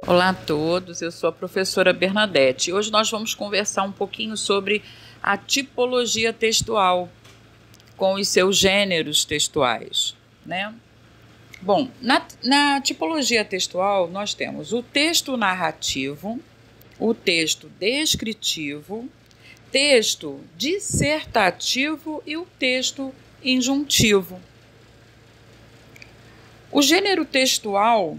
Olá a todos, eu sou a professora Bernadette. Hoje nós vamos conversar um pouquinho sobre a tipologia textual com os seus gêneros textuais, né? Bom, na tipologia textual nós temos o texto narrativo, o texto descritivo, texto dissertativo e o texto injuntivo. O gênero textual,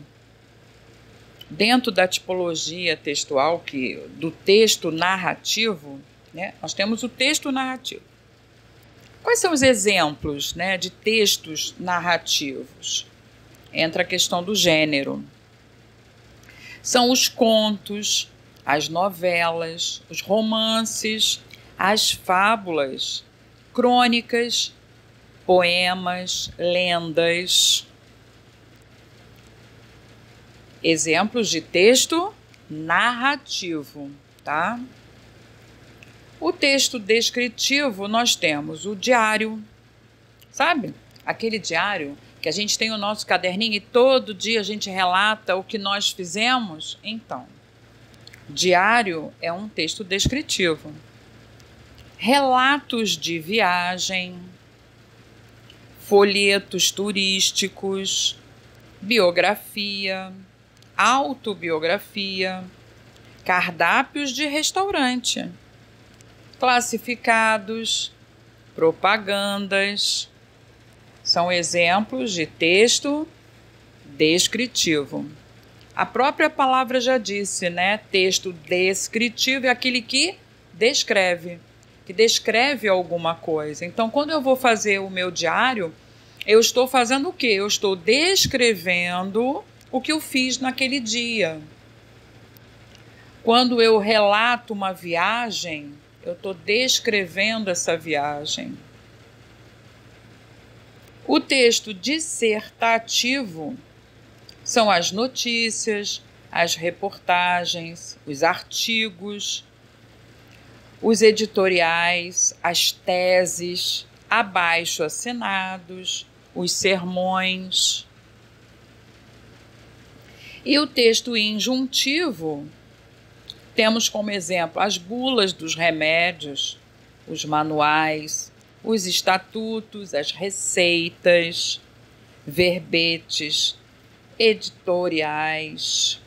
dentro da tipologia textual do texto narrativo, né, nós temos o texto narrativo. Quais são os exemplos, né, de textos narrativos? Entra a questão do gênero. São os contos, as novelas, os romances, as fábulas, crônicas, poemas, lendas. Exemplos de texto narrativo, tá? O texto descritivo, nós temos o diário, sabe? Aquele diário que a gente tem o nosso caderninho e todo dia a gente relata o que nós fizemos. Então, diário é um texto descritivo. Relatos de viagem, folhetos turísticos, biografia, autobiografia, cardápios de restaurante, classificados, propagandas, são exemplos de texto descritivo. A própria palavra já disse, né? Texto descritivo é aquele que descreve alguma coisa. Então, quando eu vou fazer o meu diário, eu estou fazendo o quê? Eu estou descrevendo o que eu fiz naquele dia. Quando eu relato uma viagem, eu estou descrevendo essa viagem. O texto dissertativo são as notícias, as reportagens, os artigos, os editoriais, as teses, abaixo-assinados, os sermões. E o texto injuntivo, temos como exemplo as bulas dos remédios, os manuais, os estatutos, as receitas, verbetes, editoriais,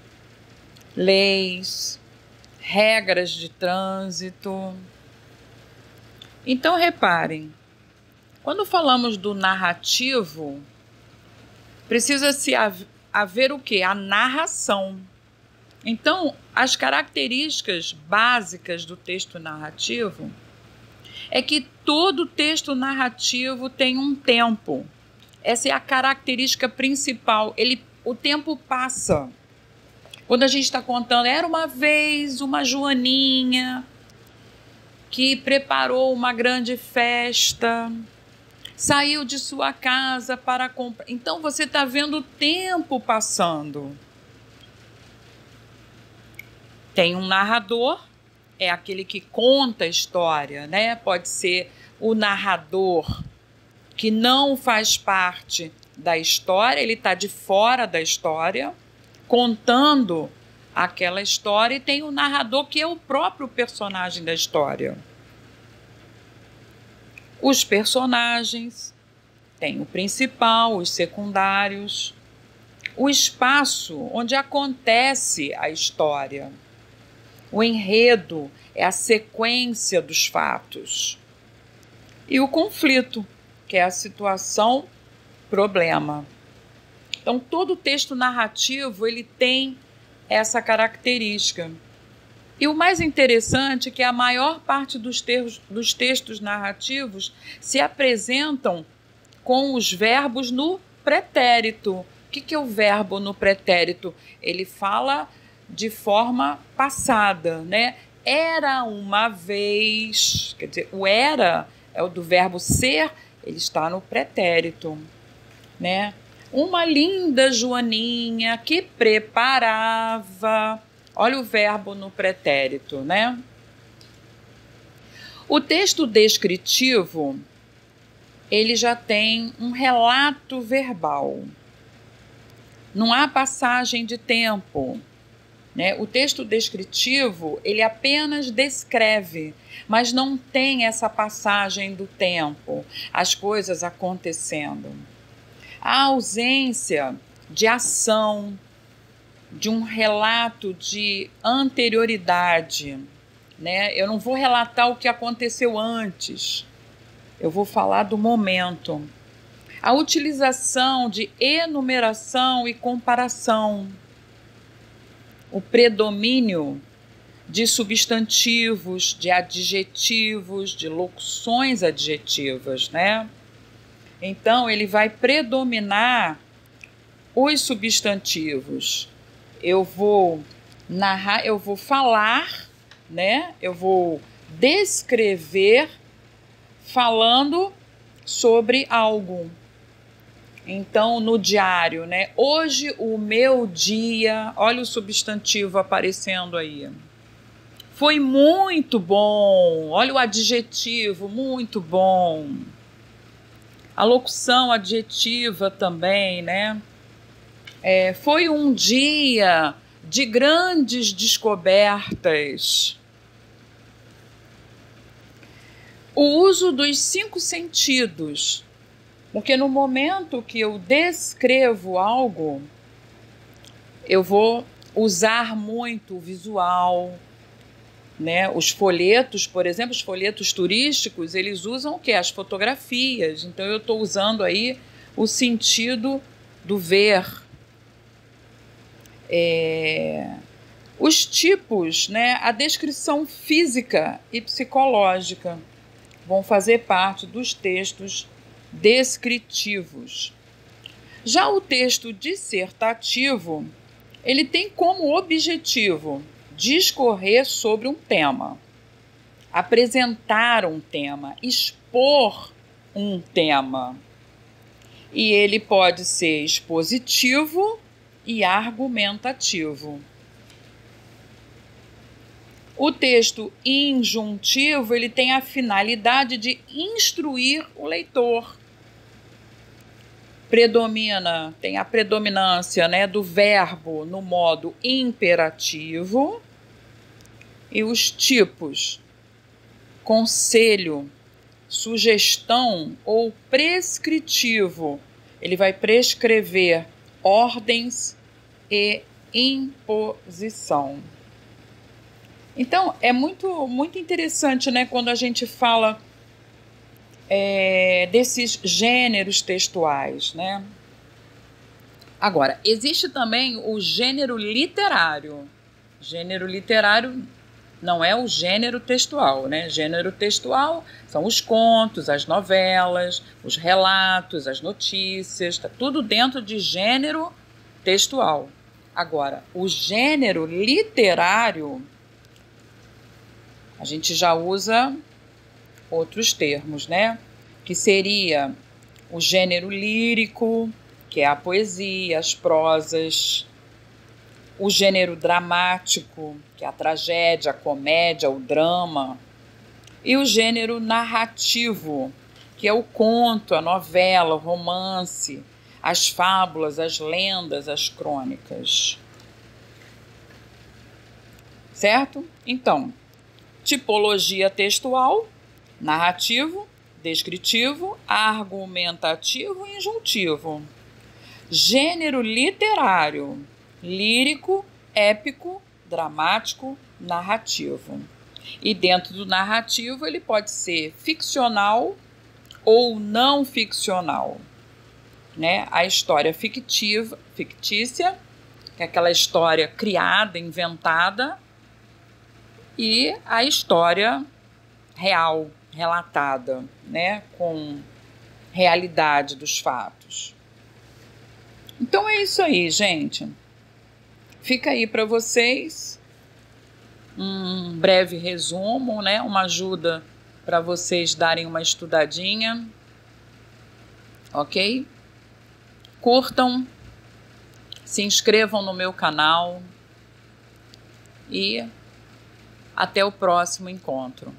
leis, regras de trânsito. Então, reparem, quando falamos do narrativo, precisa-se haver o quê? A narração. Então, as características básicas do texto narrativo é que todo texto narrativo tem um tempo. Essa é a característica principal. O tempo passa. Quando a gente está contando, era uma vez uma Joaninha que preparou uma grande festa, saiu de sua casa para comprar. Então, você está vendo o tempo passando. Tem um narrador, é aquele que conta a história, né? Pode ser o narrador que não faz parte da história, ele está de fora da história, contando aquela história, e tem o narrador que é o próprio personagem da história. Os personagens, tem o principal, os secundários, o espaço onde acontece a história. O enredo é a sequência dos fatos. E o conflito, que é a situação, problema. Então, todo texto narrativo ele tem essa característica. E o mais interessante é que a maior parte dos textos narrativos se apresentam com os verbos no pretérito. O que é o verbo no pretérito? Ele fala de forma passada, né? Era uma vez, quer dizer, o era é o do verbo ser, ele está no pretérito, né? Uma linda Joaninha que preparava. Olha o verbo no pretérito, né? O texto descritivo, ele já tem um relato verbal. Não há passagem de tempo. né? O texto descritivo, ele apenas descreve, mas não tem essa passagem do tempo, as coisas acontecendo. A ausência de ação, de um relato de anterioridade, né? Eu não vou relatar o que aconteceu antes, eu vou falar do momento. A utilização de enumeração e comparação, o predomínio de substantivos, de adjetivos, de locuções adjetivas, né? Então, ele vai predominar os substantivos. Eu vou narrar, eu vou falar, né? Eu vou descrever falando sobre algo. Então, no diário, né? Hoje o meu dia, olha o substantivo aparecendo aí. Foi muito bom, olha o adjetivo, muito bom. A locução adjetiva também, né? Foi um dia de grandes descobertas. O uso dos 5 sentidos, porque no momento que eu descrevo algo, eu vou usar muito o visual, né? Os folhetos, por exemplo, os folhetos turísticos, eles usam o quê? As fotografias. Então, eu estou usando aí o sentido do ver. Os tipos, né? A descrição física e psicológica vão fazer parte dos textos descritivos. Já o texto dissertativo, ele tem como objetivo discorrer sobre um tema, apresentar um tema, expor um tema. E ele pode ser expositivo e argumentativo. O texto injuntivo, ele tem a finalidade de instruir o leitor. Tem a predominância, né, do verbo no modo imperativo. E os tipos: conselho, sugestão ou prescritivo. Ele vai prescrever ordens e imposição. Então, é muito, muito interessante, né, quando a gente fala desses gêneros textuais, né? Agora, existe também o gênero literário. Gênero literário não é o gênero textual, né? Gênero textual são os contos, as novelas, os relatos, as notícias, tá tudo dentro de gênero textual. Agora, o gênero literário, a gente já usa outros termos, né? Que seria o gênero lírico, que é a poesia, as prosas, o gênero dramático, que é a tragédia, a comédia, o drama, e o gênero narrativo, que é o conto, a novela, o romance, as fábulas, as lendas, as crônicas. Certo? Então, tipologia textual: narrativo, descritivo, argumentativo e injuntivo. Gênero literário: lírico, épico, dramático, narrativo. E dentro do narrativo ele pode ser ficcional ou não ficcional, né? A história fictícia, que é aquela história criada, inventada, e a história real, relatada, né, com realidade dos fatos. Então é isso aí, gente. Fica aí para vocês um breve resumo, né, uma ajuda para vocês darem uma estudadinha, ok? Curtam, se inscrevam no meu canal e até o próximo encontro.